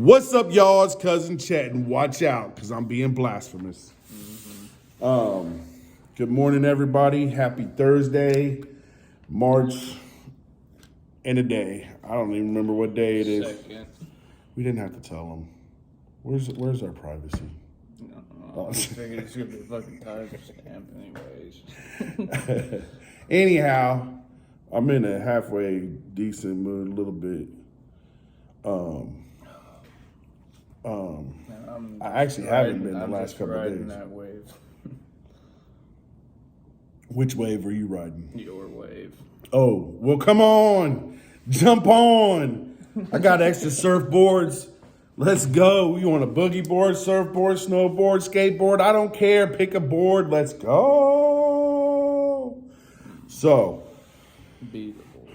What's up, y'all? It's Cousin Chet, and watch out, because I'm being blasphemous. Good morning, everybody. Happy Thursday, March and a day. I don't even remember what day it is. Second. We didn't have to tell them. Where's our privacy? No, I figured it's gonna be a fucking time stamp anyways. Anyhow, I'm in a halfway decent mood, a little bit. I actually haven't been the last couple of days. That wave. Which wave are you riding? Your wave. Oh, well, come on. Jump on. I got extra surfboards. Let's go. You want a boogie board, surfboard, snowboard, skateboard? I don't care. Pick a board. Let's go. So, Be the board.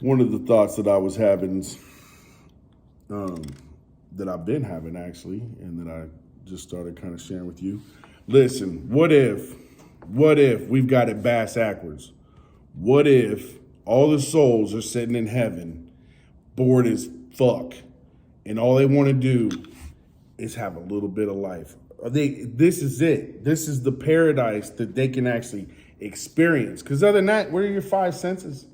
one of the thoughts that I was having, that I've been having actually, and that I just started kind of sharing with you. Listen, what if we've got it bass backwards? What if all the souls are sitting in heaven, bored as fuck, and all they want to do is have a little bit of life? This is it. This is the paradise that they can actually experience. Because other than that, where are your five senses?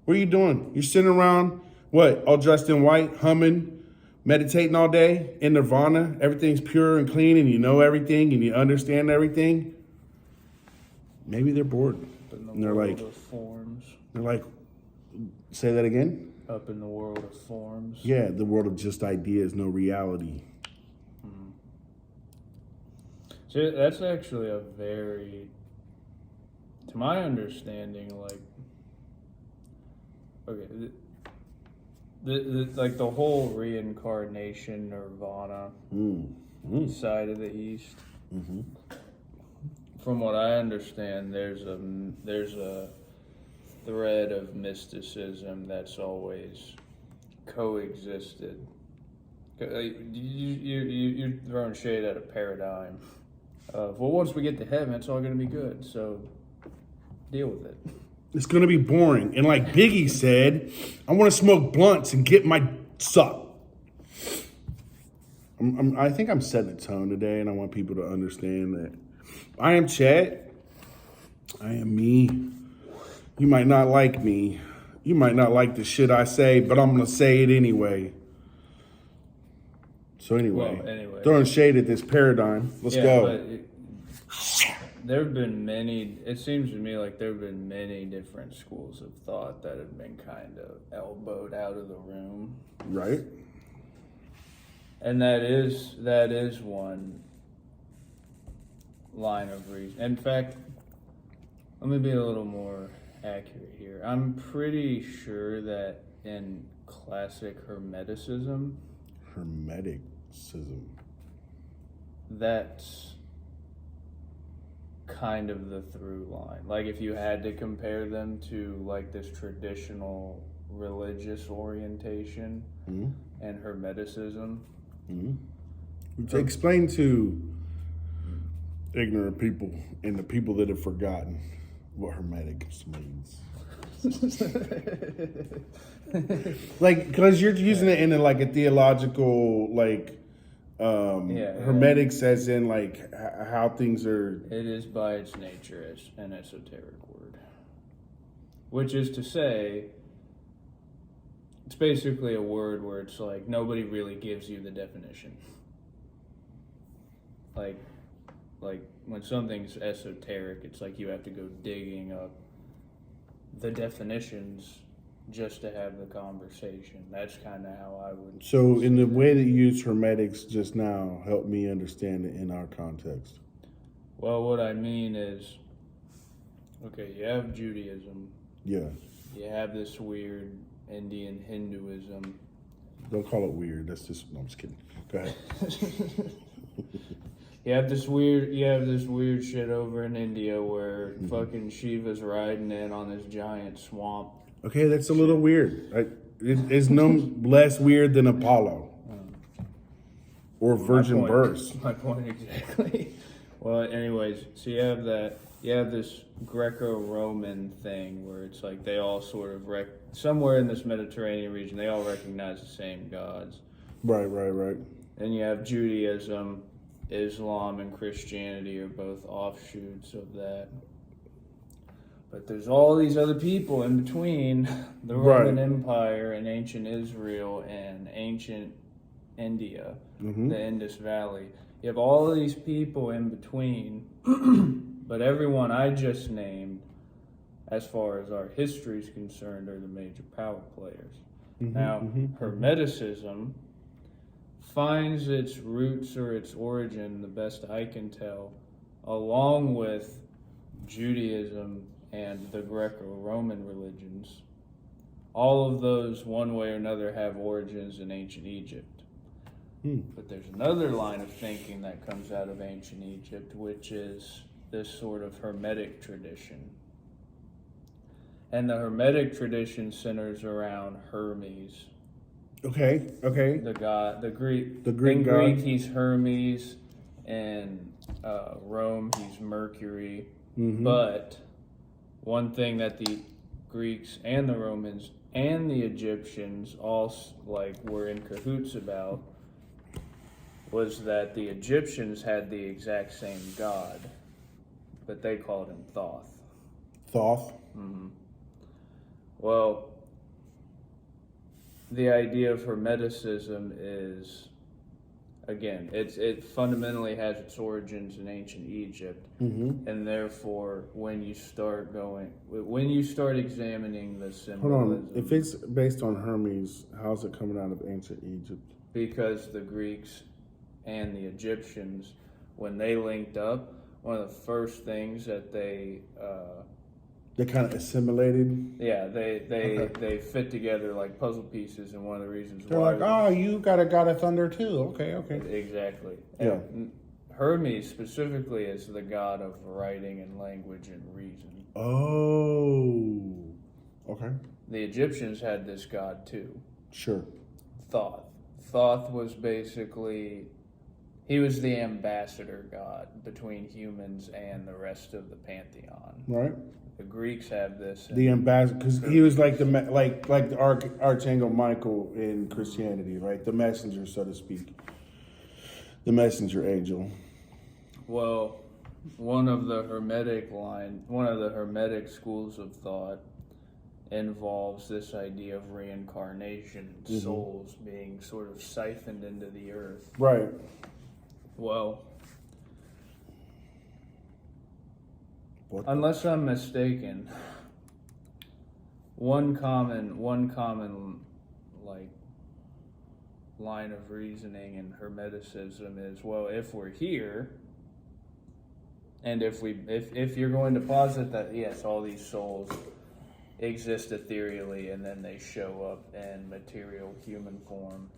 What are you doing? You're sitting around, what, all dressed in white, humming, meditating all day in nirvana. Everything's pure and clean, and you know everything, and you understand everything. Maybe they're bored. And they're like, say that again? Up in the world of forms. Yeah, the world of just ideas, no reality. So that's actually a very, to my understanding, like, okay, like the whole reincarnation nirvana side of the East. Mm-hmm. From what I understand, there's a thread of mysticism that's always coexisted. You're throwing shade at a paradigm of, well, once we get to heaven, it's all going to be good. So deal with it. It's going to be boring. And like Biggie said, I want to smoke blunts and get my suck. I think I'm setting a tone today, and I want people to understand that I am Chet. I am me. You might not like me. You might not like the shit I say, but I'm going to say it anyway. So anyway, throwing shade at this paradigm. Let's go. There have been many, it seems to me like there have been many different schools of thought that have been kind of elbowed out of the room. Right. And that is one line of reason. In fact, let me be a little more accurate here. I'm pretty sure that in classic Hermeticism, that's kind of the through line. Like if you had to compare them to like this traditional religious orientation and Hermeticism. Explain to ignorant people and the people that have forgotten what Hermetics means. Like, because you're using it in like a theological, like, Hermetics as in like how things are. It is by its nature as an esoteric word, which is to say, it's basically a word where it's like nobody really gives you the definition. Like when something's esoteric, it's like you have to go digging up the definitions just to have the conversation. That's kind of how I would. So in the way that you use Hermetics just now, help me understand it in our context. Well, what I mean is, okay, you have Judaism. Yeah. You have this weird Indian Hinduism. Don't call it weird. That's just, no, I'm just kidding. Go ahead. You have this weird shit over in India where fucking Shiva's riding in on this giant swamp. Okay, that's a little weird. It's no less weird than Apollo or virgin births. My point exactly. Well, anyways, so you have that. You have this Greco-Roman thing where it's like they all sort of somewhere in this Mediterranean region, they all recognize the same gods. Right. And you have Judaism, Islam, and Christianity are both offshoots of that. But there's all these other people in between the Roman Empire and ancient Israel and ancient India, the Indus Valley. You have all of these people in between, but everyone I just named, as far as our history is concerned, are the major power players. Now, Hermeticism finds its roots or its origin, the best I can tell, along with Judaism and the Greco-Roman religions. All of those, one way or another, have origins in ancient Egypt. But there's another line of thinking that comes out of ancient Egypt, which is this sort of Hermetic tradition. And the Hermetic tradition centers around Hermes. Okay. The god, the Greek god. Greek, he's Hermes. In Rome, he's Mercury. But one thing that the Greeks and the Romans and the Egyptians all were in cahoots about was that the Egyptians had the exact same god, but they called him Thoth. Thoth? Well, the idea of Hermeticism is, again, it fundamentally has its origins in ancient Egypt, and therefore, when you start examining the symbolism, hold on, if it's based on Hermes, how's it coming out of ancient Egypt? Because the Greeks and the Egyptians, when they linked up, one of the first things that they kind of assimilated. Yeah, they fit together like puzzle pieces, and one of the reasons They're why like, oh, you got a god of thunder too. Okay. Exactly. Yeah. And Hermes specifically is the god of writing and language and reason. Oh. Okay. The Egyptians had this god too. Sure. Thoth. Thoth was basically, he was the ambassador god between humans and the rest of the pantheon. Right. The Greeks have this. The ambassador, because he was like the Archangel Michael in Christianity, right? The messenger, so to speak. The messenger angel. Well, one of the Hermetic schools of thought involves this idea of reincarnation, souls being sort of siphoned into the earth. Right. Well, unless I'm mistaken, one common line of reasoning in Hermeticism is, well, if we're here, and if you're going to posit that yes, all these souls exist ethereally and then they show up in material human form,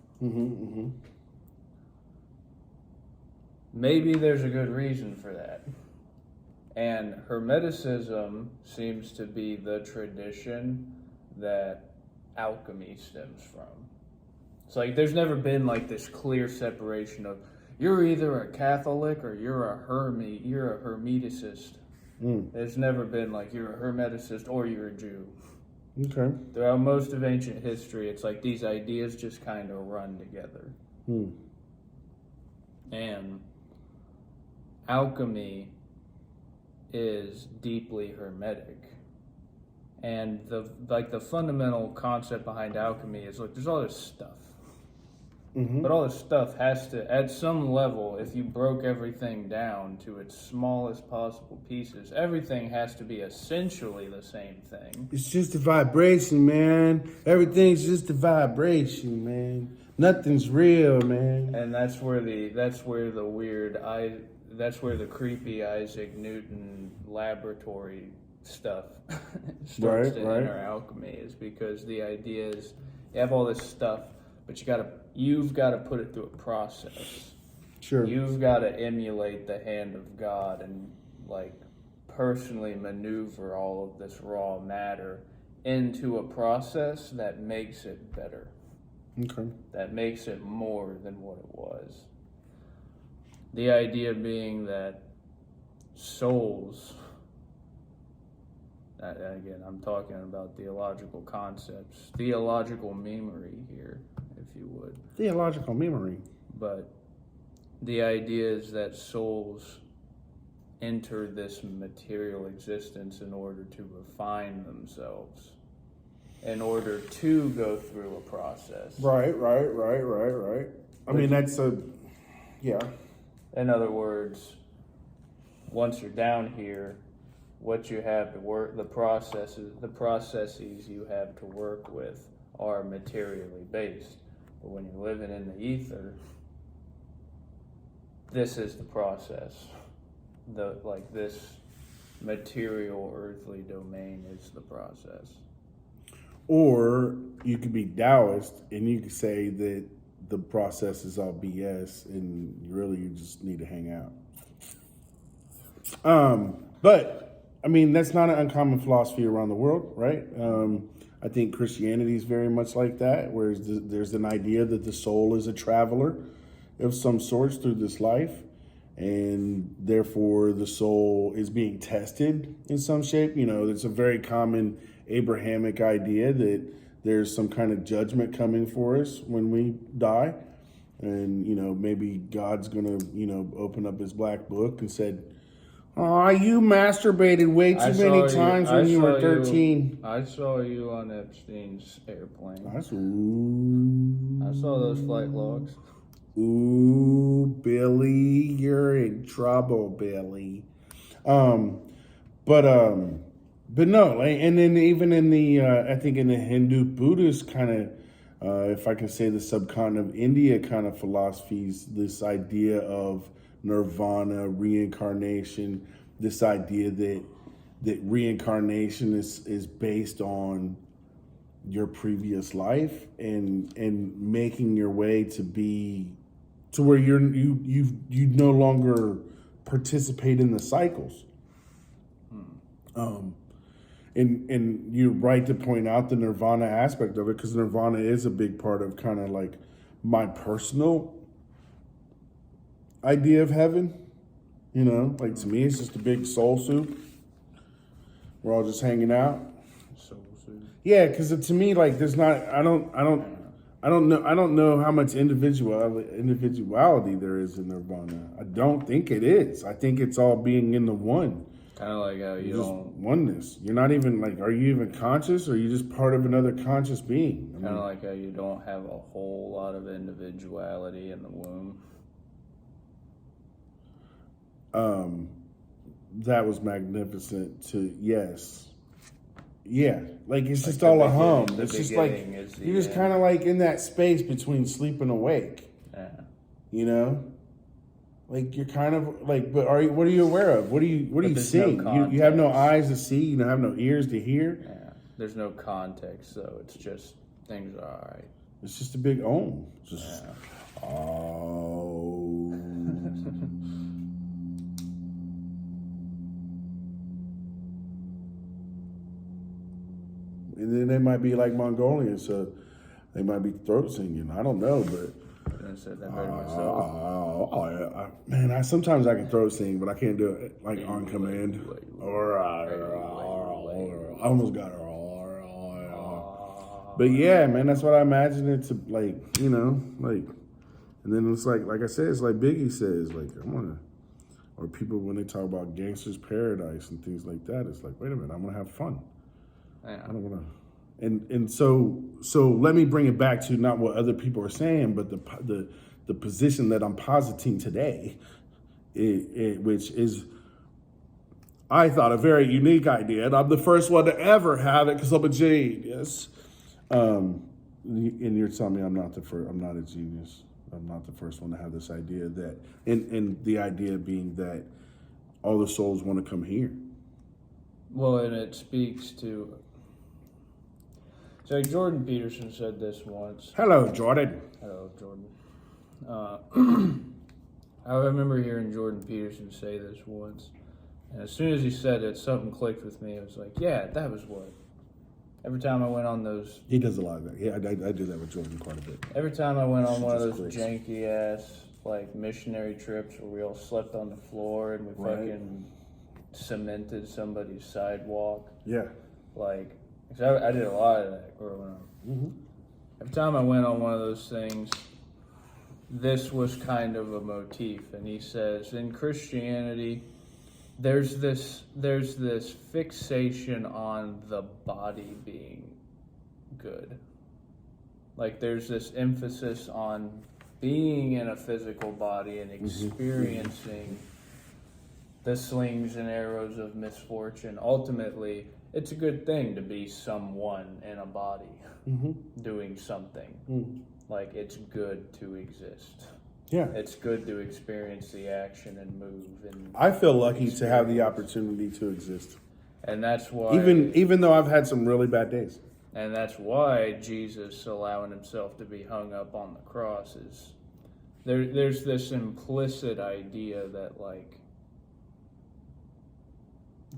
maybe there's a good reason for that. And Hermeticism seems to be the tradition that alchemy stems from. It's like there's never been like this clear separation of you're either a Catholic or you're a Hermeticist. There's never been like you're a Hermeticist or you're a Jew. Okay. Throughout most of ancient history, it's like these ideas just kind of run together. And alchemy is deeply Hermetic. And the fundamental concept behind alchemy is, look, there's all this stuff. But all this stuff has to, at some level, if you broke everything down to its smallest possible pieces, everything has to be essentially the same thing. It's just a vibration, man. Everything's just a vibration, man. Nothing's real, man. And that's where the creepy Isaac Newton laboratory stuff starts to enter alchemy, is because the idea is you have all this stuff, but you've got to put it through a process. Sure. You've got to emulate the hand of God and like personally maneuver all of this raw matter into a process that makes it better. Okay. That makes it more than what it was. The idea being that souls, again, I'm talking about theological concepts, theological memory here, if you would. Theological memory. But the idea is that souls enter this material existence in order to refine themselves, in order to go through a process. Right. I mean, that's yeah. In other words, once you're down here, what you have to work, the processes you have to work with are materially based. But when you're living in the ether, this is the process. This material earthly domain is the process. Or you could be Taoist and you could say that the process is all BS and really you just need to hang out. But I mean, that's not an uncommon philosophy around the world, right? I think Christianity is very much like that, whereas there's an idea that the soul is a traveler of some sorts through this life, and therefore the soul is being tested in some shape. You know, it's a very common Abrahamic idea that there's some kind of judgment coming for us when we die. And, you know, maybe God's going to, you know, open up his black book and said, "Oh, you masturbated way too many times when you were 13. I saw you on Epstein's airplane. I saw those flight logs. Ooh, Billy, you're in trouble, Billy. But no, and then even in the, I think in the Hindu Buddhist kind of, if I can say the subcontinent of India kind of philosophies, this idea of nirvana, reincarnation, this idea that reincarnation is based on your previous life and making your way to where you no longer participate in the cycles. And you're right to point out the nirvana aspect of it, because nirvana is a big part of kind of like my personal idea of heaven. You know, like to me, it's just a big soul soup. We're all just hanging out. Soul soup. Yeah, because to me, like, there's not. I don't know how much individuality there is in nirvana. I don't think it is. I think it's all being in the one. Kind of like how you Just don't. oneness. You're not even like. Are you even conscious, or are you just part of another conscious being? I mean, Kind of like how you don't have a whole lot of individuality in the womb. That was magnificent. Yes. Yeah, like it's just the all a beginning- hum. the It's just like beginning is the you're just end. kind of like in that space between sleep and awake. Yeah. You know, like you're kind of like. But what are you aware of? What are you there's no seeing? You have no context. eyes to see. You don't have no ears to hear. Yeah. There's no context, so it's just things are all right. It's just a big om. It's just Yeah. oh. And then they might be like Mongolian, so they might be throat singing. I don't know, but I said that very myself. man, sometimes I can throat sing, but I can't do it like on command. I almost got it. But yeah, man, that's what I imagine it to like, you know, like, and then it's like I said, it's like Biggie says, like, or people when they talk about gangsters paradise and things like that, it's like, wait a minute, I'm gonna have fun. Yeah. I don't want to, and so let me bring it back to not what other people are saying, but the position that I'm positing today, which is, I thought, a very unique idea, and I'm the first one to ever have it because I'm a genius. And you're telling me I'm not a genius. I'm not the first one to have this idea that, and the idea being that all the souls want to come here. Well, and it speaks to. So Jordan Peterson said this once. Hello, Jordan. Hello, Jordan. I remember hearing Jordan Peterson say this once, and as soon as he said it, something clicked with me. It was like, yeah, that was what. Every time I went on those, He does a lot of that. Yeah, I do that with Jordan quite a bit. every time I went on one of Just those clicks. janky ass like missionary trips where we all slept on the floor and we Right. fucking cemented somebody's sidewalk. Yeah. Like, 'cause I did a lot of that growing up. Mm-hmm. every time I went on one of those things, this was kind of a motif. And he says, in Christianity, there's this fixation on the body being good. Like there's this emphasis on being in a physical body and experiencing the slings and arrows of misfortune. Ultimately, it's a good thing to be someone in a body doing something. Like it's good to exist. Yeah. It's good to experience the action and move. And I feel lucky to have the opportunity to exist. And that's why... Even though I've had some really bad days. And that's why Jesus allowing himself to be hung up on the cross is... There's this implicit idea that, like...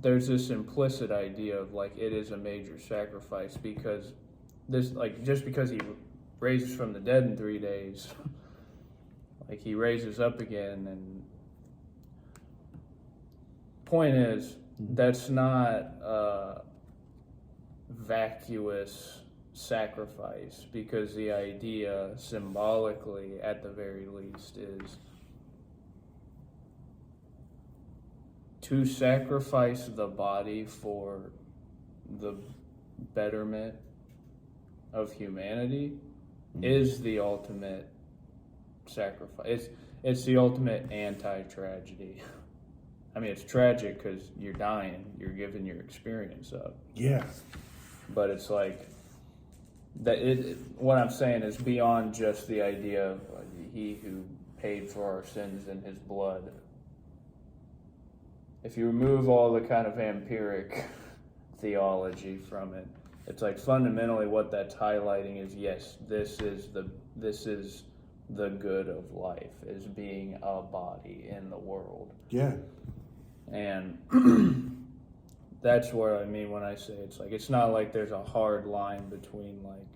There's this implicit idea of, like, it is a major sacrifice because... this, like, just because he raises from the dead in 3 days... Like, he raises up again, and point is, that's not a vacuous sacrifice, because the idea, symbolically, at the very least, is to sacrifice the body for the betterment of humanity is the ultimate sacrifice. It's the ultimate anti-tragedy. I mean, it's tragic because you're dying, you're giving your experience up. Yeah. But it's like that. What I'm saying is beyond just the idea of he who paid for our sins in his blood. If you remove all the kind of empiric theology from it, it's like fundamentally what that's highlighting is, yes, this is the good of life, is being a body in the world. Yeah. And that's what I mean when I say it's like, it's not like there's a hard line between like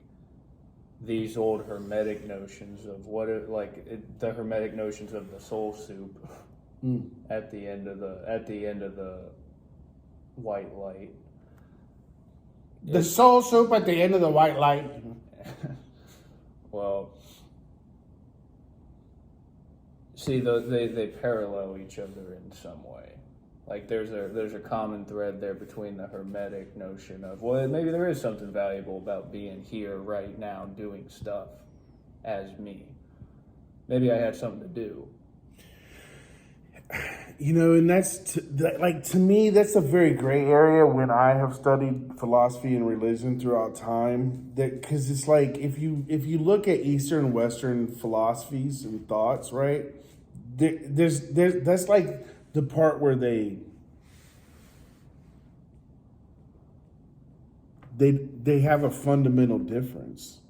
these old hermetic notions of the hermetic notions of the soul soup at the end of the white light. The soul soup at the end of the white light. Well, see, they parallel each other in some way. Like there's a common thread there between the hermetic notion of, well, maybe there is something valuable about being here right now doing stuff as me. Maybe I had something to do. You know, and to me, that's a very gray area when I have studied philosophy and religion throughout time. Because it's like if you look at Eastern and Western philosophies and thoughts, right? There's that's like the part where they have a fundamental difference.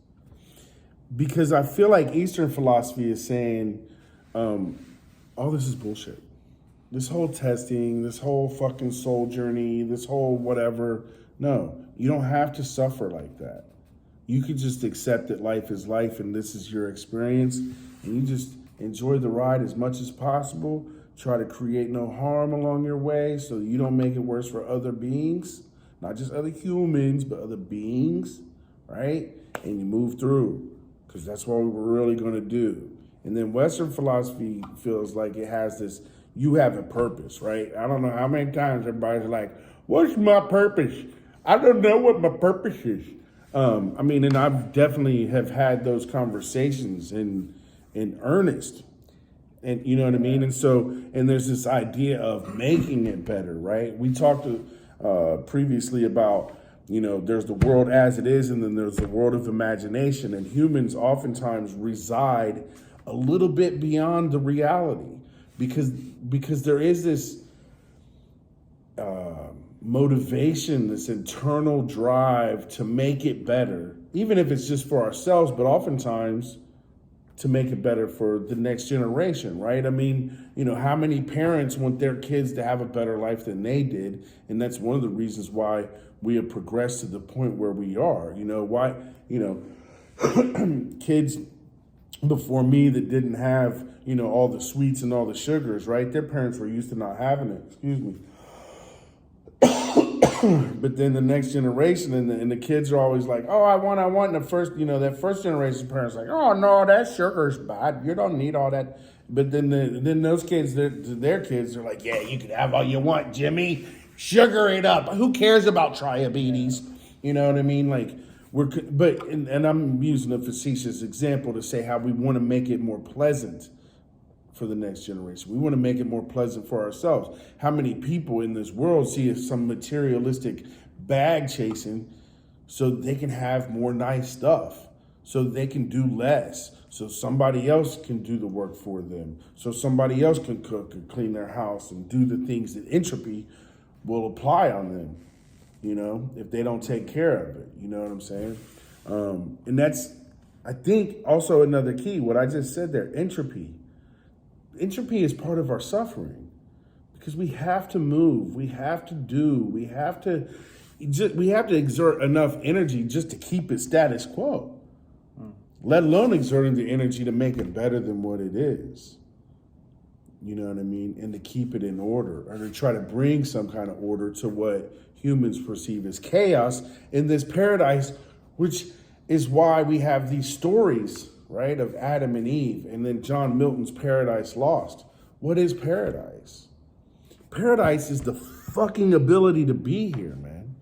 Because I feel like Eastern philosophy is saying, all this is bullshit. This whole testing, this whole fucking soul journey, this whole whatever. No, you don't have to suffer like that. You could just accept that life is life and this is your experience, and you just enjoy the ride as much as possible. Try to create no harm along your way so you don't make it worse for other beings, not just other humans, but other beings, right? And you move through, because that's what we're really going to do. And then Western philosophy feels like it has this, you have a purpose, right? I don't know how many times everybody's like, what's my purpose? I don't know what my purpose is. I mean, and I've definitely have had those conversations in earnest. And you know what I mean? And so, and there's this idea of making it better, right? We talked previously about, you know, there's the world as it is, and then there's the world of imagination. And humans oftentimes reside a little bit beyond the reality because there is this motivation, this internal drive to make it better, even if it's just for ourselves, but oftentimes to make it better for the next generation, right? I mean, you know, how many parents want their kids to have a better life than they did? And that's one of the reasons why we have progressed to the point where we are. You know, why, you know, kids before me that didn't have, you know, all the sweets and all the sugars, right? Their parents were used to not having it. Excuse me. But then the next generation and the kids are always like, oh, I want. And the first, that first generation parents like, oh no, that sugar's bad. You don't need all that. But then those kids, their kids are like, yeah, you can have all you want, Jimmy. Sugar it up. Who cares about diabetes? You know what I mean? Like and I'm using a facetious example to say how we want to make it more pleasant for the next generation. We want to make it more pleasant for ourselves. How many people in this world see some materialistic bag chasing so they can have more nice stuff, so they can do less, so somebody else can do the work for them, so somebody else can cook and clean their house and do the things that entropy will apply on them, if they don't take care of it. You know what I'm saying? And that's, I think, also another key, what I just said there, entropy. Entropy is part of our suffering because we have to move, we have to do, we have to exert enough energy just to keep it status quo, let alone exerting the energy to make it better than what it is. You know what I mean? And to keep it in order, or to try to bring some kind of order to what humans perceive as chaos in this paradise, which is why we have these stories, right, of Adam and Eve, and then John Milton's Paradise Lost. What is paradise? Paradise is the fucking ability to be here, man.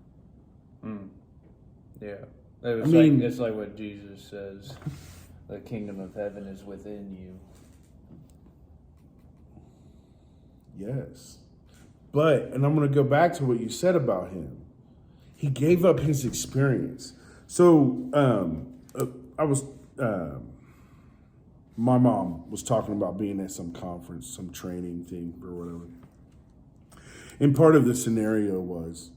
Yeah. It's like what Jesus says, the kingdom of heaven is within you. Yes. And I'm going to go back to what you said about him. He gave up his experience. So my mom was talking about being at some conference, some training thing or whatever. And part of the scenario was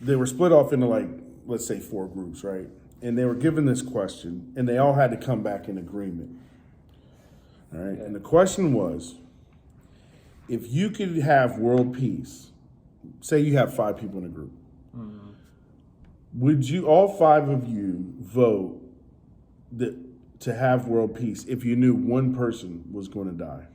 they were split off into, like, let's say 4 groups, right? And they were given this question, and they all had to come back in agreement. All right. And the question was, if you could have world peace, say you have 5 people in a group, would you, all 5 of you, vote to have world peace if you knew one person was going to die?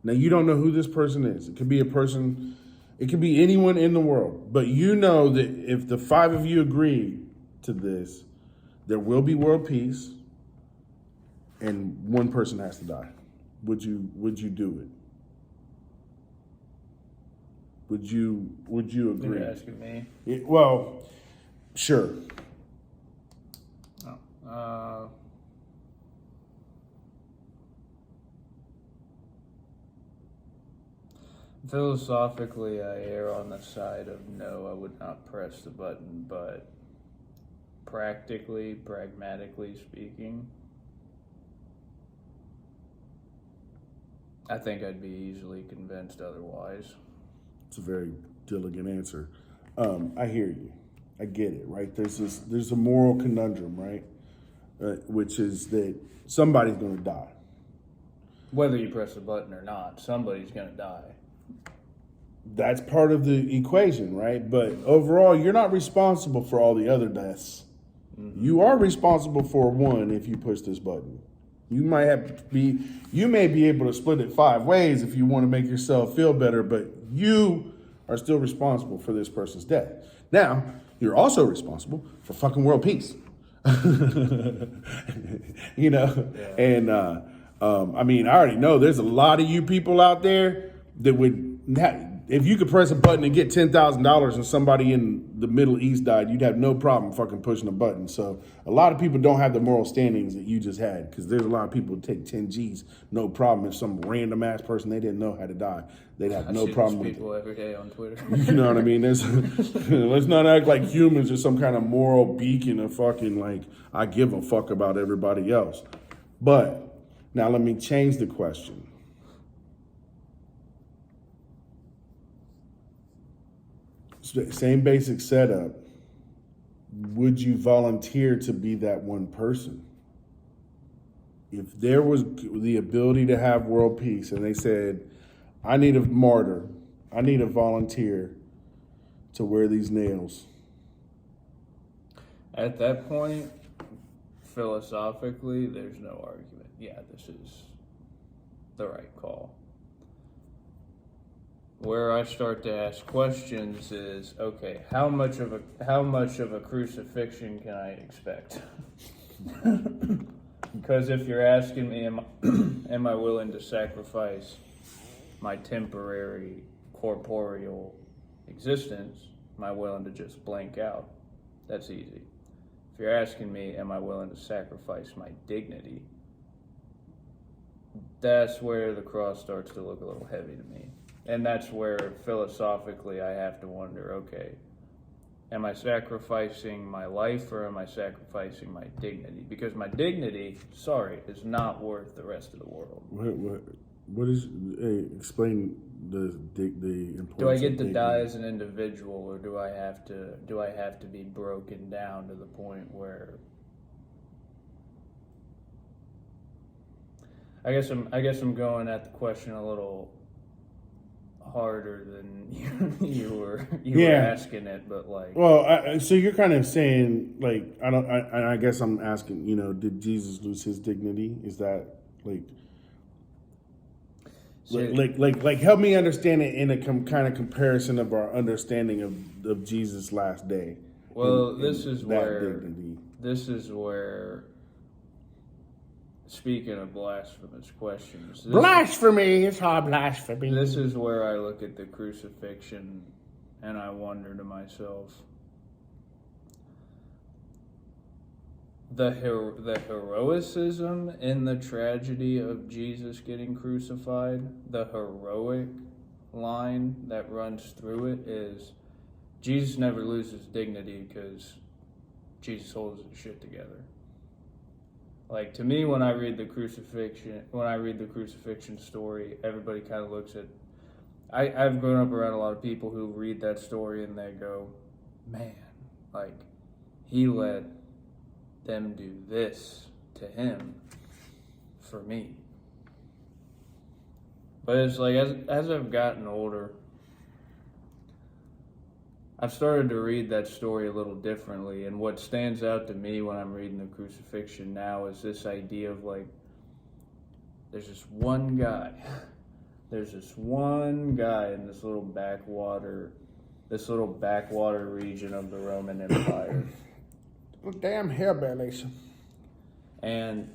Now, you don't know who this person is. It could be a person, it could be anyone in the world, but you know that if the 5 of you agree to this, there will be world peace, and one person has to die. Would you do it? Would you agree? You're asking me? Well, sure. Philosophically, I err on the side of no, I would not press the button, but pragmatically speaking, I think I'd be easily convinced otherwise. It's a very Dilligan answer. I hear you. I get it, right? There's a moral conundrum, right? Which is that somebody's going to die. Whether you press the button or not, somebody's going to die. That's part of the equation, right? But overall, you're not responsible for all the other deaths. Mm-hmm. You are responsible for one if you push this button. You may be able to split it 5 ways if you want to make yourself feel better, but you are still responsible for this person's death. Now, you're also responsible for fucking world peace. Yeah. And I mean, I already know there's a lot of you people out there that would, if you could press a button and get $10,000 and somebody in the Middle East died, you'd have no problem fucking pushing a button. So a lot of people don't have the moral standings that you just had, because there's a lot of people who take 10 G's, no problem. If some random ass person they didn't know how to die, they'd have no problem with it. People every day on Twitter. You know what I mean? Let's not act like humans are some kind of moral beacon of fucking like, I give a fuck about everybody else. But now let me change the question. Same basic setup. Would you volunteer to be that one person? If there was the ability to have world peace and they said, I need a martyr, I need a volunteer to wear these nails. At that point, philosophically, there's no argument. Yeah, this is the right call. Where I start to ask questions is, okay, how much of a crucifixion can I expect? Because if you're asking me, am I willing to sacrifice my temporary corporeal existence? Am I willing to just blank out? That's easy. If you're asking me, am I willing to sacrifice my dignity? That's where the cross starts to look a little heavy to me. And that's where philosophically I have to wonder, okay, am I sacrificing my life or am I sacrificing my dignity? Because my dignity, is not worth the rest of the world. What is? Explain the importance. Do I get to of die as an individual, or do I have to be broken down to the point where? I guess I'm going at the question a little harder than you were asking it, but like. Well, so you're kind of saying like I guess I'm asking. Did Jesus lose his dignity? Is that like? Like, help me understand it in a kind of comparison of our understanding of Jesus' last day. Well, this is where. Speaking of blasphemous questions, Blasphemy! It's all blasphemy. This is where I look at the crucifixion, and I wonder to myself, the heroicism in the tragedy of Jesus getting crucified, the heroic line that runs through it is Jesus never loses dignity because Jesus holds his shit together. Like, to me, when I read the crucifixion story, everybody kind of looks at. I've grown up around a lot of people who read that story and they go, man, like, he let them do this to him for me. But it's like, as I've gotten older, I've started to read that story a little differently, and what stands out to me when I'm reading the crucifixion now is this idea of like, there's this one guy in this little backwater region of the Roman Empire. Well, damn hillbillies. And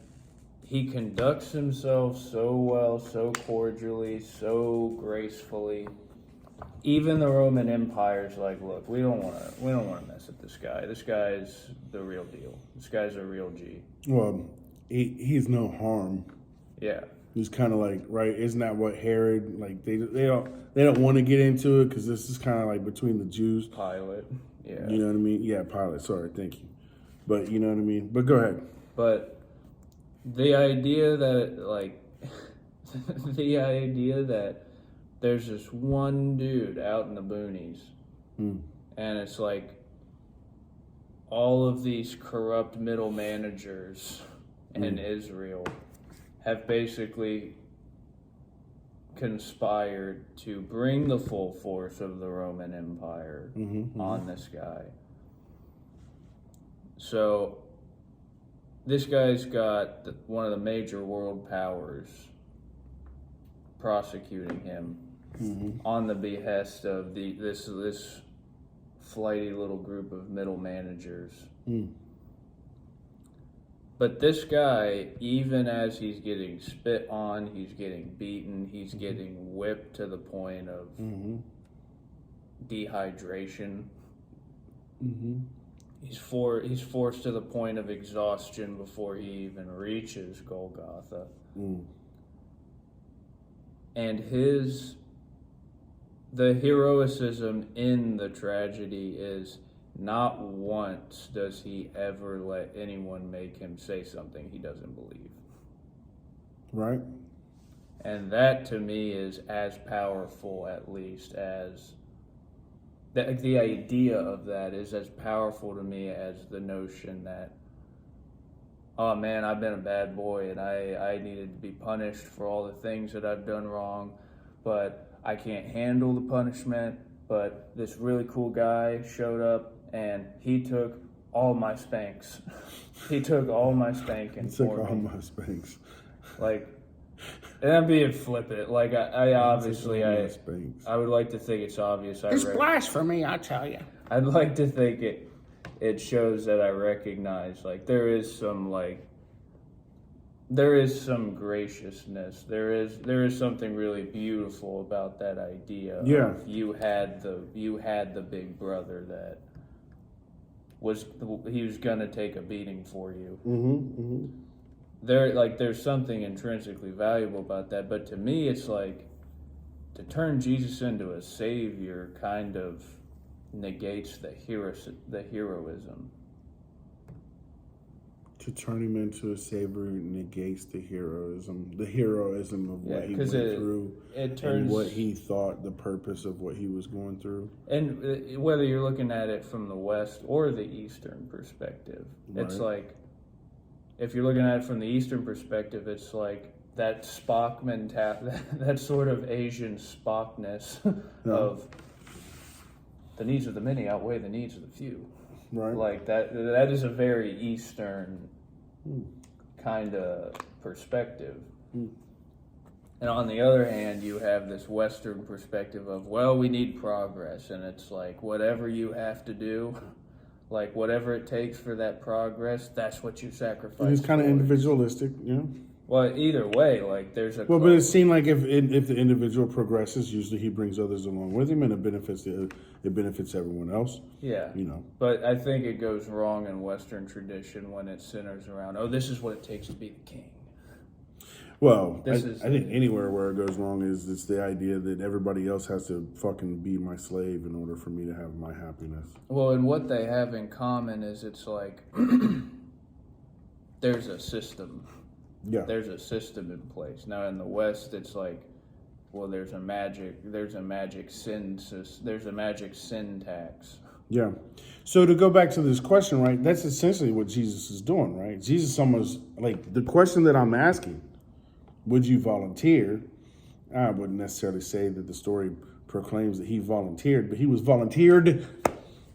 he conducts himself so well, so cordially, so gracefully. Even the Roman Empire's like, look, we don't want to mess with this guy. This guy's the real deal. This guy's a real G. Well, he's no harm. Yeah. He's kind of like, right? Isn't that what Herod, like, they don't want to get into it because this is kind of like between the Jews. Pilate. Yeah. You know what I mean? Yeah, Pilate. Sorry, thank you. But you know what I mean? But go ahead. But the idea that there's this one dude out in the boonies, and it's like all of these corrupt middle managers in Israel have basically conspired to bring the full force of the Roman Empire on this guy. So this guy's got one of the major world powers prosecuting him on the behest of this flighty little group of middle managers. But this guy, even as he's getting spit on, he's getting beaten, he's getting whipped to the point of dehydration. He's forced to the point of exhaustion before he even reaches Golgotha. And the heroicism in the tragedy is not once does he ever let anyone make him say something he doesn't believe. Right. And that to me is as powerful, at least, as the idea of that is as powerful to me as the notion that, oh man, I've been a bad boy and I needed to be punished for all the things that I've done wrong, but I can't handle the punishment. But this really cool guy showed up and he took all my spanks. He took all my spanking. He took all my spanks. Like, And I'm being flippant. Like I obviously Spanks. I would like to think it's obvious. It's blasphemy, I tell you. I'd like to think it shows that I recognize like there is some graciousness. There is something really beautiful about that idea. Yeah. Of you had the big brother that he was gonna take a beating for you. There's something intrinsically valuable about that, but to me it's like to turn Jesus into a savior kind of negates the heroism. To turn him into a savior negates the heroism of what he went through, and what he thought the purpose of what he was going through. And whether you're looking at it from the West or the Eastern perspective, it's like, if you're looking at it from the Eastern perspective, it's like that Spock mentality, that sort of Asian Spockness of the needs of the many outweigh the needs of the few. Right. Like that is a very Eastern kind of perspective. And on the other hand, you have this Western perspective of, well, we need progress, and it's like whatever you have to do, like whatever it takes for that progress, that's what you sacrifice. He's kind of individualistic, you know. Well, either way, like there's a. Well, but it seemed like if the individual progresses, usually he brings others along with him, and it benefits everyone else. Yeah, you know. But I think it goes wrong in Western tradition when it centers around, oh, this is what it takes to be the king. Well, I think anywhere where it goes wrong is it's the idea that everybody else has to fucking be my slave in order for me to have my happiness. Well, and what they have in common is it's like there's a system. Yeah. There's a system in place. Now in the West, it's like, well, there's a magic syntax. Yeah. So to go back to this question, right? That's essentially what Jesus is doing, right? Jesus almost, like, the question that I'm asking, would you volunteer? I wouldn't necessarily say that the story proclaims that he volunteered, but he was volunteered,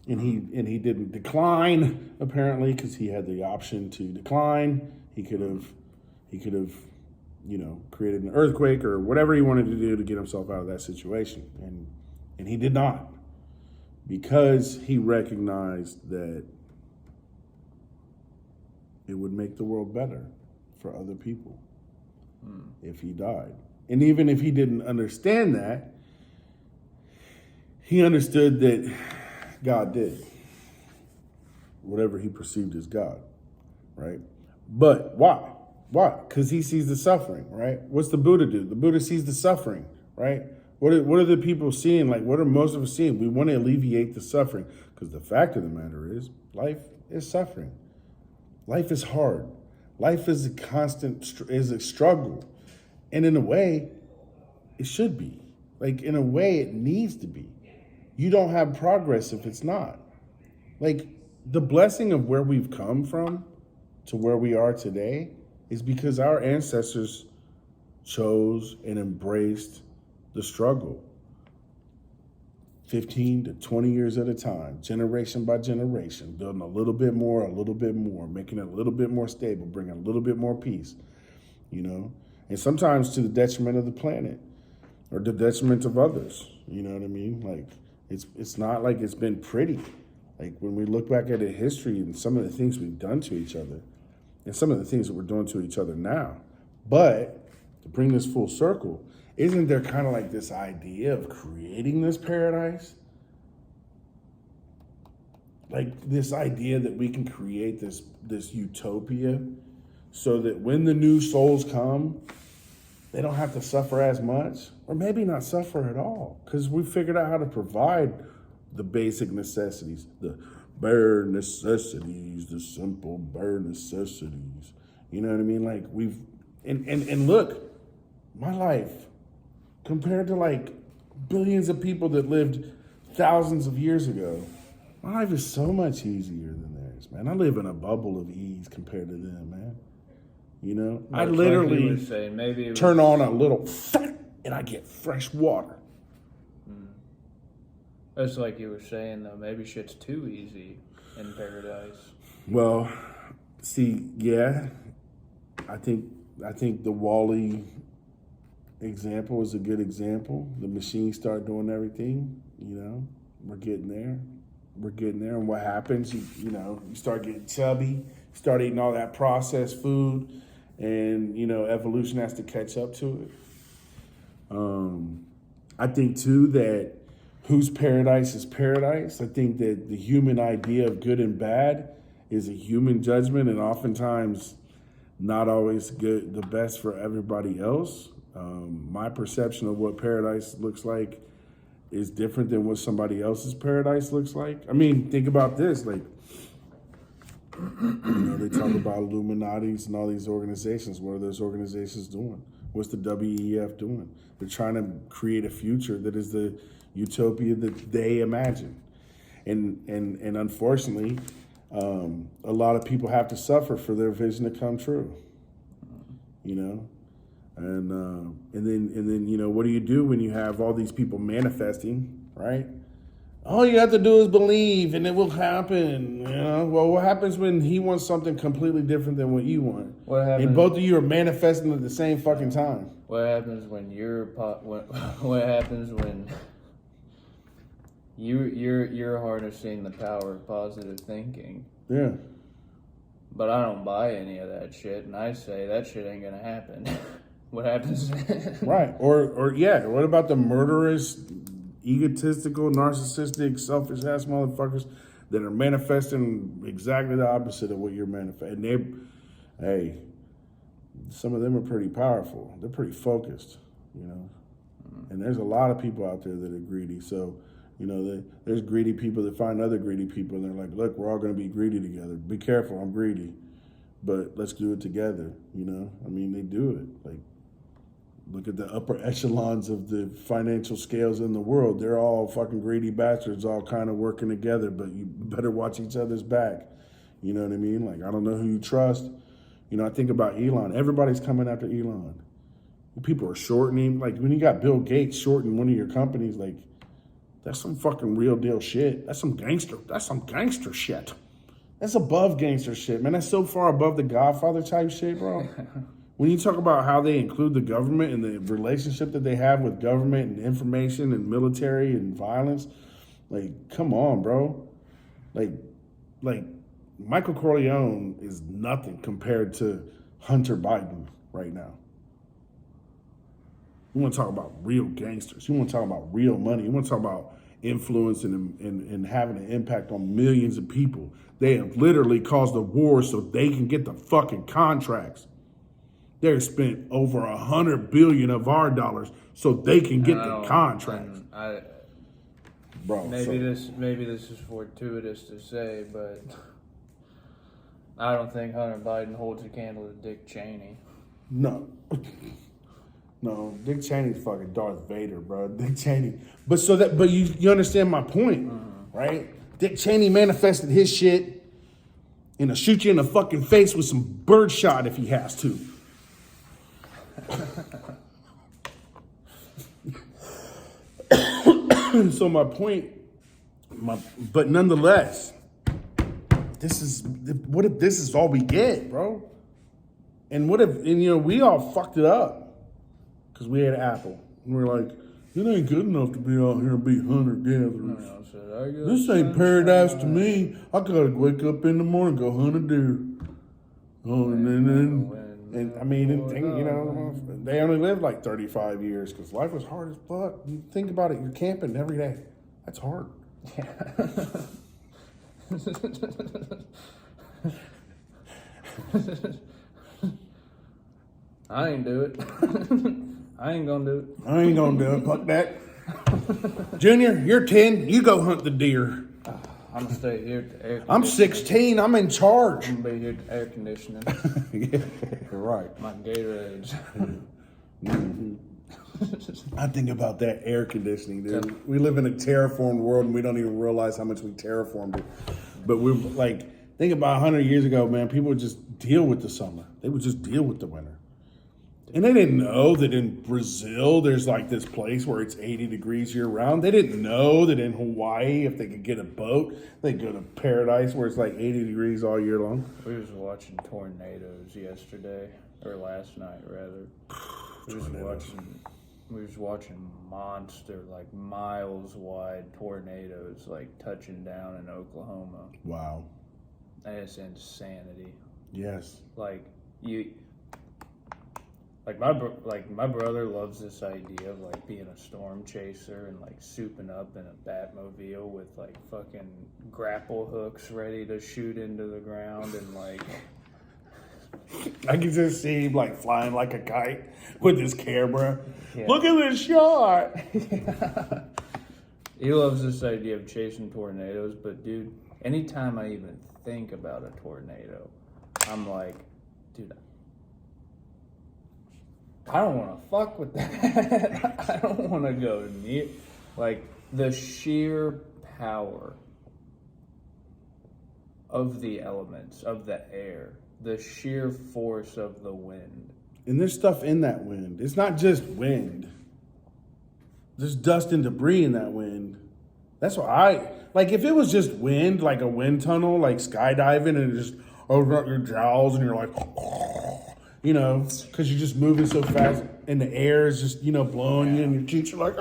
and he didn't decline, apparently, because he had the option to decline. He could have, created an earthquake or whatever he wanted to do to get himself out of that situation. And he did not, because he recognized that it would make the world better for other people if he died. And even if he didn't understand that, he understood that God did whatever he perceived as God, right? But why? Why? Because he sees the suffering, right? What's the Buddha do? The Buddha sees the suffering, right? What are the people seeing? Like, what are most of us seeing? We want to alleviate the suffering, because the fact of the matter is, life is suffering. Life is hard. Life is a struggle. And in a way, it should be. Like, in a way, it needs to be. You don't have progress if it's not. Like, the blessing of where we've come from to where we are today is because our ancestors chose and embraced the struggle. 15 to 20 years at a time, generation by generation, building a little bit more, making it a little bit more stable, bringing a little bit more peace, and sometimes to the detriment of the planet or the detriment of others. You know what I mean? Like, it's not like it's been pretty. Like, when we look back at the history and some of the things we've done to each other and some of the things that we're doing to each other now. But to bring this full circle, isn't there kind of like this idea of creating this paradise? Like, this idea that we can create this utopia so that when the new souls come, they don't have to suffer as much, or maybe not suffer at all, because we figured out how to provide the basic necessities, the bare necessities, the simple bare necessities. You know what I mean? Like, and look, my life, compared to like billions of people that lived thousands of years ago, my life is so much easier than theirs, man. I live in a bubble of ease compared to them, man. I literally turn on a little and I get fresh water. That's like you were saying, though. Maybe shit's too easy in paradise. Well, see, yeah, I think the Wall-E example is a good example. The machines start doing everything. We're getting there. And what happens? You start getting chubby, start eating all that processed food, and evolution has to catch up to it. I think too that whose paradise is paradise. I think that the human idea of good and bad is a human judgment, and oftentimes not always good, the best for everybody else. My perception of what paradise looks like is different than what somebody else's paradise looks like. I mean, think about this. Like, they talk about Illuminatis and all these organizations. What are those organizations doing? What's the WEF doing? They're trying to create a future that is the utopia that they imagine. And unfortunately, a lot of people have to suffer for their vision to come true. And then what do you do when you have all these people manifesting, right? All you have to do is believe and it will happen. Well, what happens when he wants something completely different than what you want? What happens? And both of you are manifesting at the same fucking time. What happens when what happens when you're harnessing the power of positive thinking? Yeah. But I don't buy any of that shit, and I say that shit ain't gonna happen. What happens? Right. Or what about the murderous, egotistical, narcissistic, selfish ass motherfuckers that are manifesting exactly the opposite of what you're manifesting? Hey, some of them are pretty powerful. They're pretty focused, And there's a lot of people out there that are greedy. So, there's greedy people that find other greedy people, and they're like, look, we're all going to be greedy together. Be careful, I'm greedy. But let's do it together, I mean, they do it. Like, look at the upper echelons of the financial scales in the world. They're all fucking greedy bastards, all kind of working together, but you better watch each other's back. You know what I mean? Like, I don't know who you trust. I think about Elon. Everybody's coming after Elon. People are shortening. Like, when you got Bill Gates shorting one of your companies, like, that's some fucking real deal shit. That's some gangster shit. That's above gangster shit, man. That's so far above the Godfather type shit, bro. When you talk about how they include the government and the relationship that they have with government and information and military and violence, like, come on, bro. Like Michael Corleone is nothing compared to Hunter Biden right now. You want to talk about real gangsters. You want to talk about real money. You want to talk about influence and having an impact on millions of people. They have literally caused a war so they can get the fucking contracts. They spent over $100 billion of our dollars so they can get the contracts. Bro, maybe this is fortuitous to say, but I don't think Hunter Biden holds a candle to Dick Cheney. No. No, Dick Cheney's fucking Darth Vader, bro. Dick Cheney. But you understand my point, right? Dick Cheney manifested his shit and he'll shoot you in the fucking face with some birdshot if he has to. So my point, but nonetheless, what if this is all we get, bro? And what if, we all fucked it up because we had Apple. And we're like, it ain't good enough to be out here and be hunter-gatherers. This ain't paradise to me. I gotta wake up in the morning and go hunt a deer. They only lived like 35 years because life was hard as fuck. You think about it, you're camping every day. That's hard. Yeah. I ain't do it. I ain't gonna do it. I ain't gonna do it. Fuck that. Junior, you're 10. You go hunt the deer. I'm gonna stay here to air conditioning. I'm 16. I'm in charge. I'm gonna be here to air conditioning. Yeah, right. My Gatorades. Mm-hmm. I think about that air conditioning, dude. We live in a terraformed world and we don't even realize how much we terraformed it. But we're like, think about 100 years ago, man, people would just deal with the summer. They would just deal with the winter. And they didn't know that in Brazil, there's like this place where it's 80 degrees year round. They didn't know that in Hawaii, if they could get a boat, they'd go to paradise where it's like 80 degrees all year long. We was watching tornadoes yesterday, or last night rather. We was watching monster, like miles wide tornadoes, like touching down in Oklahoma. Wow. And it's insanity. Yes. Like my brother loves this idea of like being a storm chaser and like souping up in a Batmobile with like fucking grapple hooks ready to shoot into the ground and like. I can just see him like flying like a kite with his camera. Yeah. Look at this shot. He loves this idea of chasing tornadoes, but dude, anytime I even think about a tornado, I'm like, dude, I don't want to fuck with that. I don't want to go near. Like, the sheer power of the elements, of the air, the sheer force of the wind. And there's stuff in that wind. It's not just wind. There's dust and debris in that wind. That's why like if it was just wind, like a wind tunnel, like skydiving and it just opens up your jowls and you're like, you know, because you're just moving so fast and the air is just, you know, blowing you and your cheeks are like,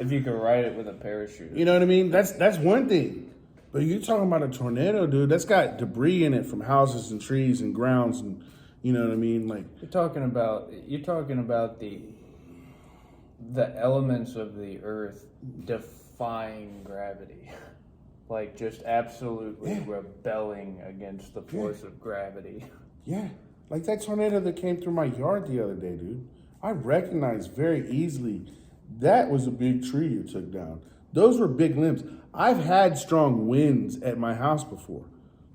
if you could ride it with a parachute. You know what I mean? That's one thing. But you're talking about a tornado, dude. That's got debris in it from houses and trees and grounds and, you know what I mean? Like You're talking about the elements of the earth defying gravity. Like just absolutely rebelling against the force of gravity. yeah. Like that tornado that came through my yard the other day, dude. I recognized very easily that was a big tree you took down. Those were big limbs. I've had strong winds at my house before.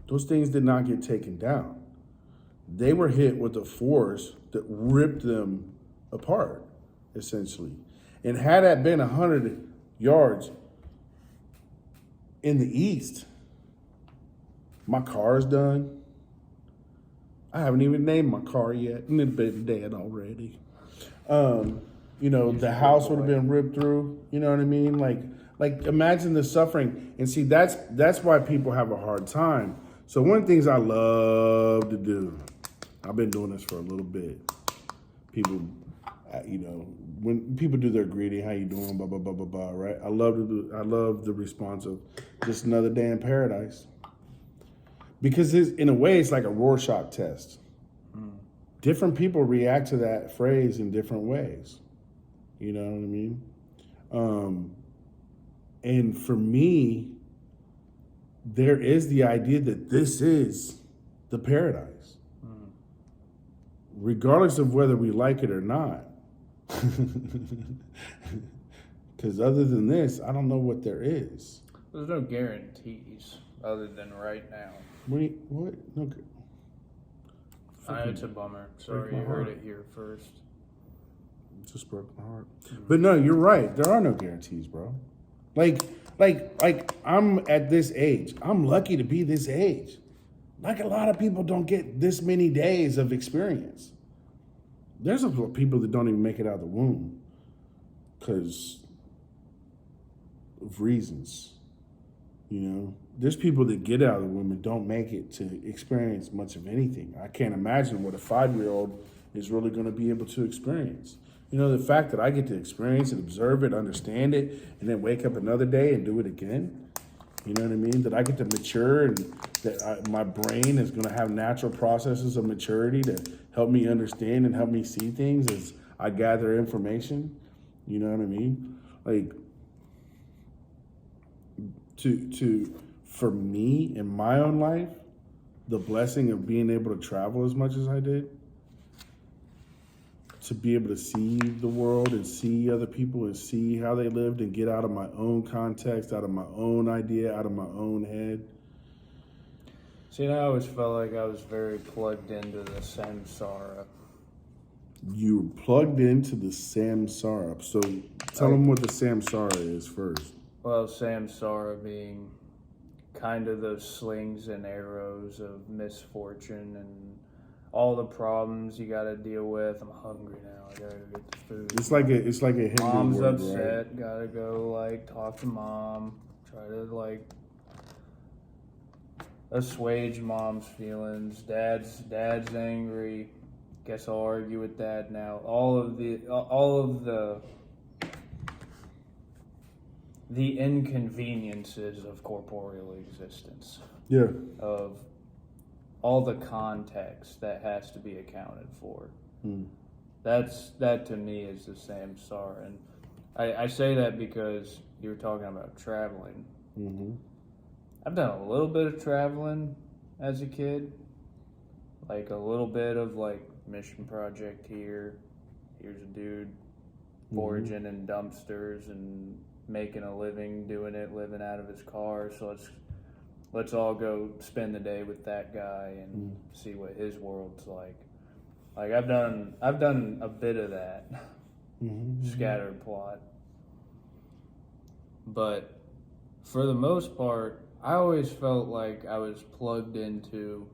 Those things did not get taken down. They were hit with a force that ripped them apart, essentially. And had that been 100 yards in the east, my car's done. I haven't even named my car yet, and it's been dead already. You know, the house would have been ripped through. You know what I mean? Like imagine the suffering. And see, that's why people have a hard time. So one of the things I love to do, I've been doing this for a little bit. People, you know, when people do their greeting, how you doing, blah blah blah blah blah, right? I love the response of just another day in paradise. Because in a way, it's like a Rorschach test. Different people react to that phrase in different ways. You know what I mean? And for me, there is the idea that this is the paradise. Regardless of whether we like it or not. Because other than this, I don't know what there is. There's no guarantees other than right now. What? No. It's a bummer. Sorry you heard it here first. It just broke my heart. But no, you're right. There are no guarantees, bro. Like I'm at this age. I'm lucky to be this age. Like a lot of people don't get this many days of experience. There's a people that don't even make it out of the womb because of reasons. You know, there's people that get out of the womb and don't make it to experience much of anything. I can't imagine what a 5-year-old is really going to be able to experience. You know, the fact that I get to experience it, observe it, understand it, and then wake up another day and do it again. You know what I mean? That I get to mature and that my brain is going to have natural processes of maturity to help me understand and help me see things as I gather information. You know what I mean? Like, for me in my own life, the blessing of being able to travel as much as I did, to be able to see the world and see other people and see how they lived and get out of my own context, out of my own idea, out of my own head. See, and I always felt like I was very plugged into the samsara. You were plugged into the samsara. So tell them what the samsara is first. Well, samsara being kind of those slings and arrows of misfortune and all the problems you got to deal with. I'm hungry now. I gotta go get the food. It's like a Hindu Mom's word, upset. right? Gotta go talk to mom. Try to assuage mom's feelings. Dad's angry. guess I'll argue with that now. All of the inconveniences of corporeal existence, Yeah. of all the context that has to be accounted for. That to me is the samsara. And I say that because you were talking about traveling. I've done a little bit of traveling as a kid, like a little bit of like mission project here. Here's a dude foraging in dumpsters and making a living doing it, living out of his car. So let's all go spend the day with that guy and see what his world's like. Like I've done a bit of that scattered plot, but for the most part, I always felt like I was plugged into.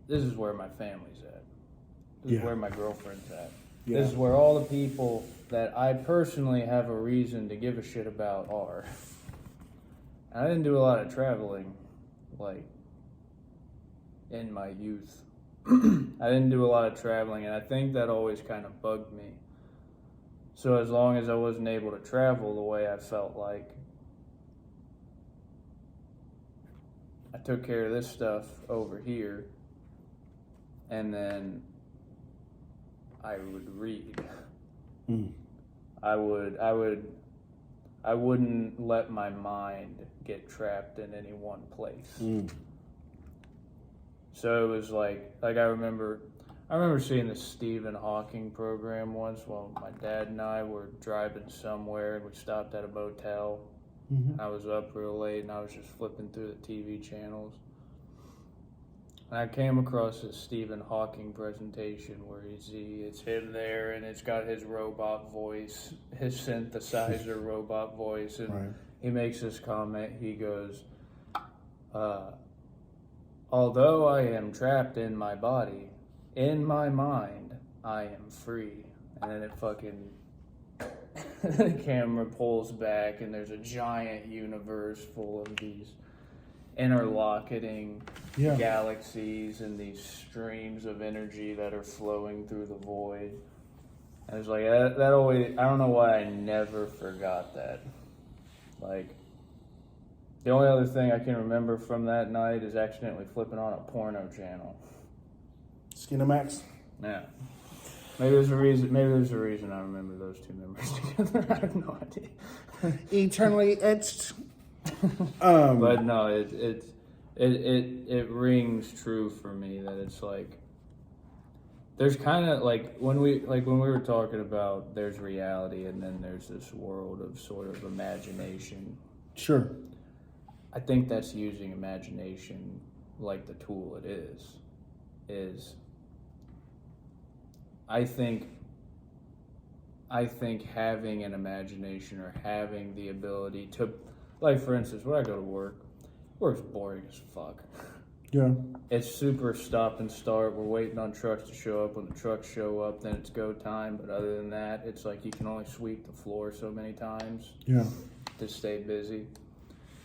This is where my family's at. This is where my girlfriend's at. Yeah. This is where all the people that I personally have a reason to give a shit about are. I didn't do a lot of traveling, like, in my youth. I didn't do a lot of traveling, and I think that always kind of bugged me. So as long as I wasn't able to travel the way I felt like, I took care of this stuff over here, and then I would read. I wouldn't let my mind get trapped in any one place. So it was like I remember seeing the Stephen Hawking program once while my dad and I were driving somewhere, and we stopped at a motel. I was up real late and I was just flipping through the TV channels. And I came across this Stephen Hawking presentation where it's him there, and it's got his robot voice, his synthesizer robot voice, and he makes this comment. He goes, although I am trapped in my body, in my mind, I am free. And then it fucking, the camera pulls back, and there's a giant universe full of these interlocking galaxies and these streams of energy that are flowing through the void. And it's like, that always, I don't know why I never forgot that. Like, the only other thing I can remember from that night is accidentally flipping on a porno channel. Skinamax? Yeah. Maybe there's a reason I remember those two numbers together. I have no idea. Eternally etched. But no, it rings true for me that it's like there's kind of like when we were talking about there's reality and then there's this world of sort of imagination. Sure. I think that's using imagination like the tool it is I think having an imagination or having the ability to, like, for instance, when I go to work's boring as fuck. Yeah. It's super stop and start. We're waiting on trucks to show up. When the trucks show up, then it's go time. But other than that, it's like you can only sweep the floor so many times to stay busy.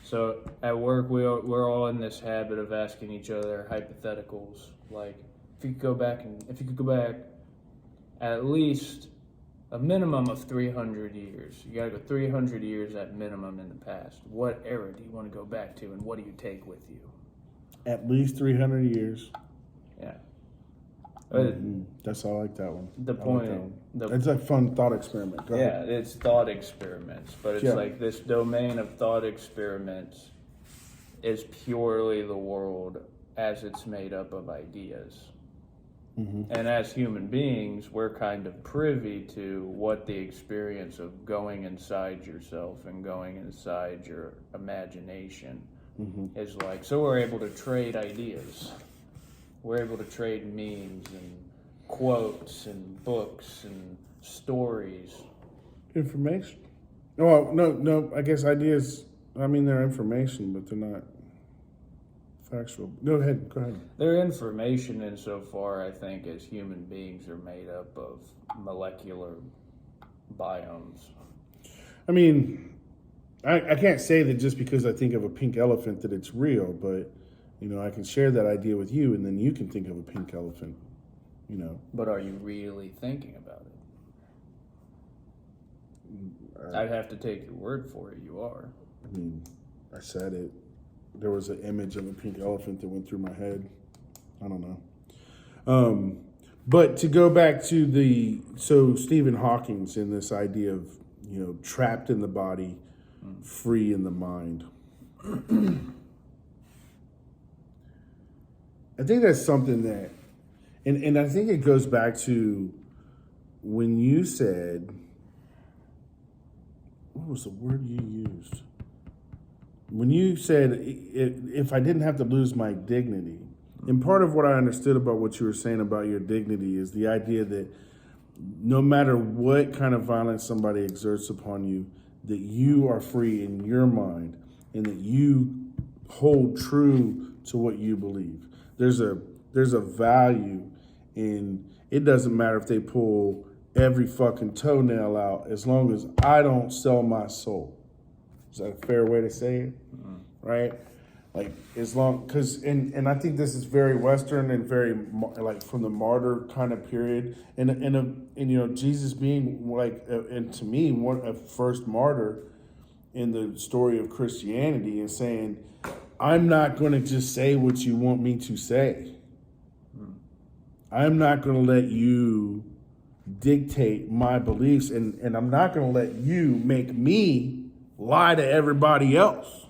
So at work, we're all in this habit of asking each other hypotheticals. Like, if you could go back at least a minimum of 300 years. You gotta go 300 years at minimum in the past. What era do you want to go back to, and what do you take with you? At least 300 years. Yeah. That's all. I like that one. The point. It's a fun thought experiment. Go ahead. It's thought experiments, but it's like this domain of thought experiments is purely the world as it's made up of ideas. And as human beings, we're kind of privy to what the experience of going inside yourself and going inside your imagination is like. So we're able to trade ideas. We're able to trade memes and quotes and books and stories. Information. Oh, no, I guess ideas, I mean, they're information, but they're not factual. Go ahead. Their information insofar, I think, as human beings are made up of molecular biomes. I mean, I can't say that just because I think of a pink elephant that it's real, but, you know, I can share that idea with you, and then you can think of a pink elephant. you know. But are you really thinking about it? I'd have to take your word for it. You are. I mean, I said it. There was an image of a pink elephant that went through my head. I don't know. But to go back to so Stephen Hawking's in this idea of, you know, trapped in the body, free in the mind. I think that's something that, and I think it goes back to when you said, what was the word you used? When you said, if I didn't have to lose my dignity, and part of what I understood about what you were saying about your dignity is the idea that no matter what kind of violence somebody exerts upon you, that you are free in your mind and that you hold true to what you believe. There's a value in, it doesn't matter if they pull every fucking toenail out as long as I don't sell my soul. Is that a fair way to say it? Right? Like, as long, because, and I think this is very Western and very, like, from the martyr kind of period. And you know, Jesus being, like, and to me, a first martyr in the story of Christianity and saying, I'm not going to just say what you want me to say. I'm not going to let you dictate my beliefs, and I'm not going to let you make me lie to everybody else.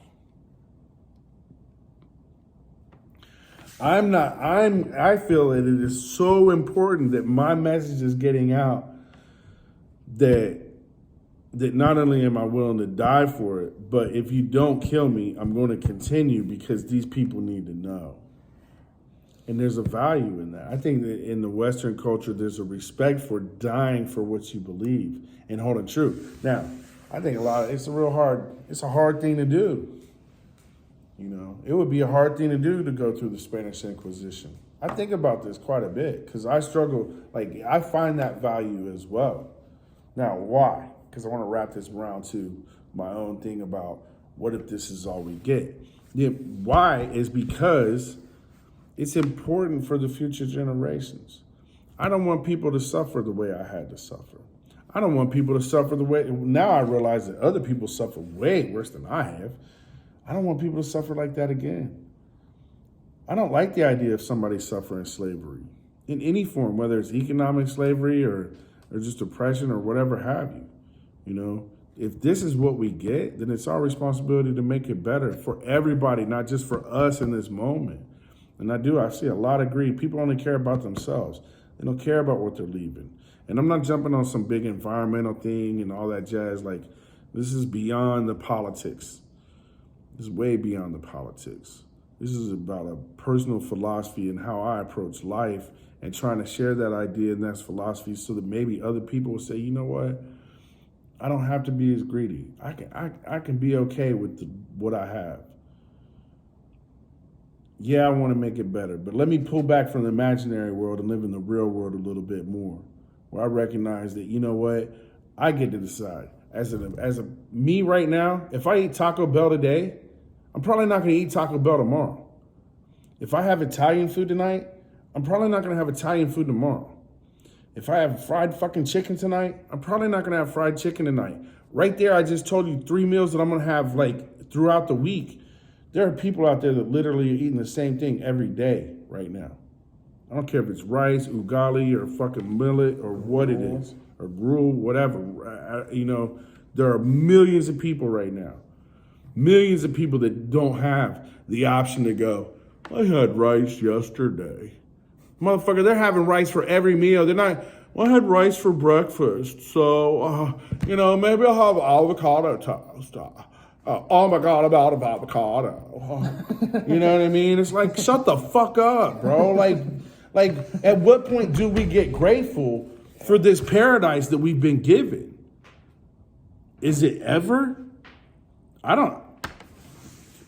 I feel that it is so important that my message is getting out that not only am I willing to die for it, but if you don't kill me, I'm going to continue because these people need to know. And there's a value in that. I think that in the Western culture, there's a respect for dying for what you believe and holding true. Now, I think it's a hard thing to do. You know, it would be a hard thing to do to go through the Spanish Inquisition. I think about this quite a bit because I struggle, like, I find that value as well. Now, why? Because I want to wrap this around to my own thing about what if this is all we get? Why is because it's important for the future generations. I don't want people to suffer the way I had to suffer. I don't want people to suffer the way, now I realize that other people suffer way worse than I have. I don't want people to suffer like that again. I don't like the idea of somebody suffering slavery in any form, whether it's economic slavery or just oppression or whatever have you. You know, if this is what we get, then it's our responsibility to make it better for everybody, not just for us in this moment. And I see a lot of greed. People only care about themselves. They don't care about what they're leaving. And I'm not jumping on some big environmental thing and all that jazz. Like, this is beyond the politics. This is way beyond the politics. This is about a personal philosophy and how I approach life and trying to share that idea and that philosophy so that maybe other people will say, you know what? I don't have to be as greedy. I can be okay with what I have. Yeah, I want to make it better, but let me pull back from the imaginary world and live in the real world a little bit more, where I recognize that, you know what, I get to decide. As a me right now, if I eat Taco Bell today, I'm probably not going to eat Taco Bell tomorrow. If I have Italian food tonight, I'm probably not going to have Italian food tomorrow. If I have fried fucking chicken tonight, I'm probably not going to have fried chicken tonight. Right there, I just told you 3 meals that I'm going to have, like, throughout the week. There are people out there that literally are eating the same thing every day right now. I don't care if it's rice, ugali, or fucking millet, or what it is, or gruel, whatever. You know, there are millions of people right now. Millions of people that don't have the option to go, I had rice yesterday. Motherfucker, they're having rice for every meal. They're not, well, I had rice for breakfast, so, you know, maybe I'll have avocado toast. Oh my God, about avocado. You know what I mean? It's like, shut the fuck up, bro. Like, at what point do we get grateful for this paradise that we've been given? Is it ever? I don't.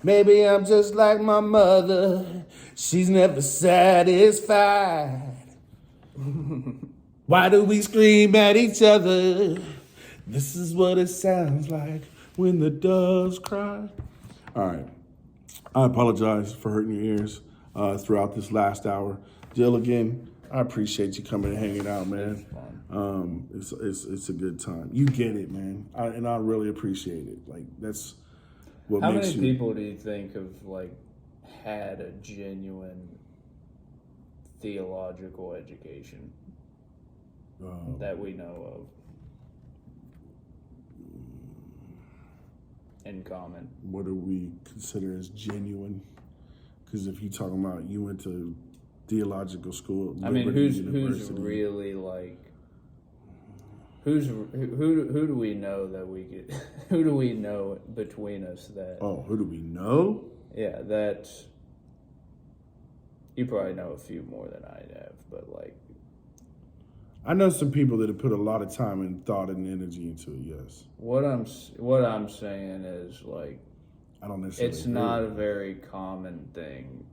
Maybe I'm just like my mother. She's never satisfied. Why do we scream at each other? This is what it sounds like when the doves cry. All right. I apologize for hurting your ears throughout this last hour. Dilligan, I appreciate you coming and hanging out, man. It's a good time. You get it, man, and I really appreciate it. Like that's what How makes many you. people do you think have like had a genuine theological education that we know of in common? What do we consider as genuine? Because if you're talking about you went to theological school, I mean, Liberty who's University. really like who do we know that we could who do we know between us that who do we know? yeah, that you probably know a few more than I have, but like I know some people that have put a lot of time and thought and energy into it. Yes, what I'm saying is like I don't necessarily. it's agree not a with very common thing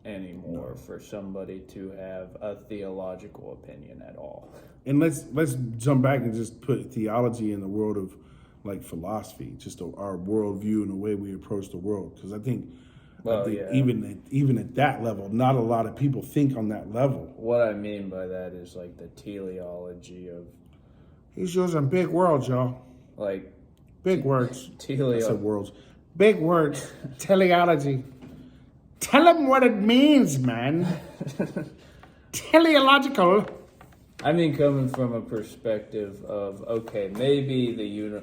anymore for somebody to have a theological opinion at all. And let's jump back and just put theology in the world of like philosophy, just our worldview and the way we approach the world. Because I think Yeah. even at that level, not a lot of people think on that level. What I mean by that is like the teleology of He's using big words, y'all. like Big words. I said teleology. words. Big words. Teleology. Tell them what it means, man. Teleological. I mean, coming from a perspective of okay, maybe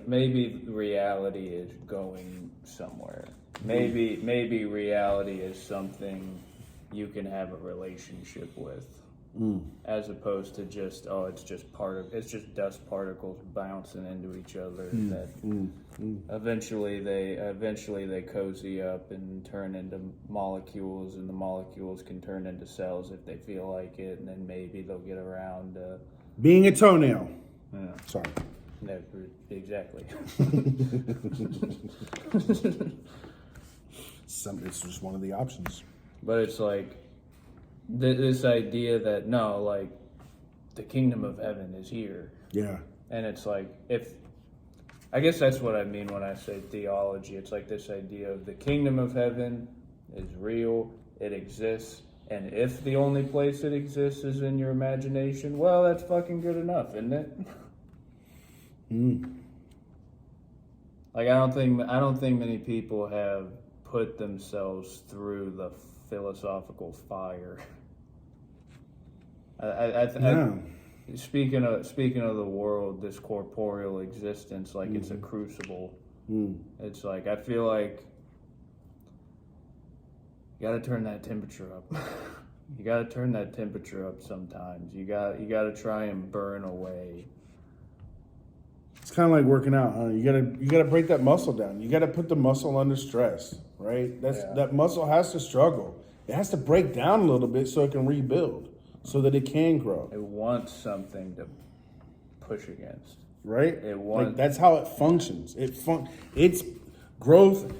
maybe reality is going somewhere. Maybe reality is something you can have a relationship with, as opposed to just it's just dust particles bouncing into each other that eventually they cozy up and turn into molecules, and the molecules can turn into cells if they feel like it, and then maybe they'll get around. Being a toenail. Yeah. Sorry. Never, exactly. It's just one of the options. But it's like this idea that no, like the kingdom of heaven is here, Yeah. and it's like I guess that's what I mean when I say theology. It's like this idea of the kingdom of heaven is real, it exists, and if the only place it exists is in your imagination, well, that's fucking good enough, isn't it? Like I don't think many people have put themselves through the philosophical fire. Speaking of the world, this corporeal existence, like it's a crucible. It's like I feel like you got to turn that temperature up. You got to turn that temperature up sometimes. You got to try and burn away. It's kind of like working out, huh? You gotta break that muscle down. You gotta put the muscle under stress, right? That muscle has to struggle. It has to break down a little bit so it can rebuild, so that it can grow. It wants something to push against, right? It wants like that's how it functions. It's growth.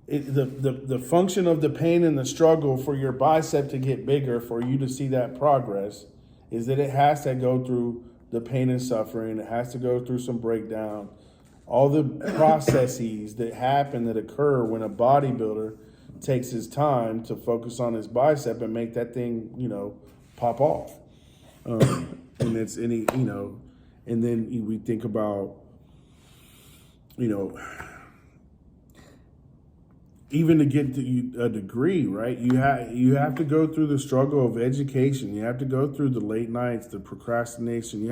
The function of the pain and the struggle for your bicep to get bigger, for you to see that progress, is that it has to go through the pain and suffering. It has to go through some breakdown. All the processes that happen, that occur when a bodybuilder takes his time to focus on his bicep and make that thing, pop off. And then we think about, even to get to a degree, right? You have to go through the struggle of education. You have to go through the late nights, the procrastination.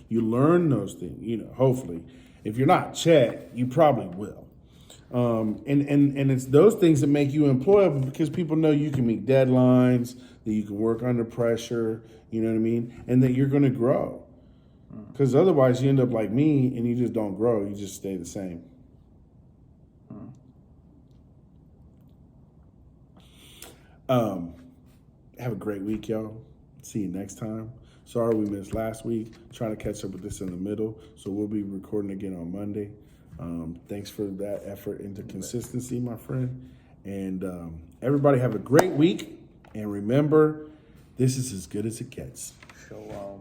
You learn those things. Hopefully, if you're not Chet, you probably will. And it's those things that make you employable, because people know you can meet deadlines, that you can work under pressure. You know what I mean, and that you're going to grow. Because otherwise, you end up like me, and you just don't grow. You just stay the same. Have a great week, y'all. See you next time. Sorry we missed last week. Trying to catch up with this in the middle. So we'll be recording again on Monday. Thanks for that effort into consistency, my friend. And everybody have a great week. And remember, this is as good as it gets. Shalom.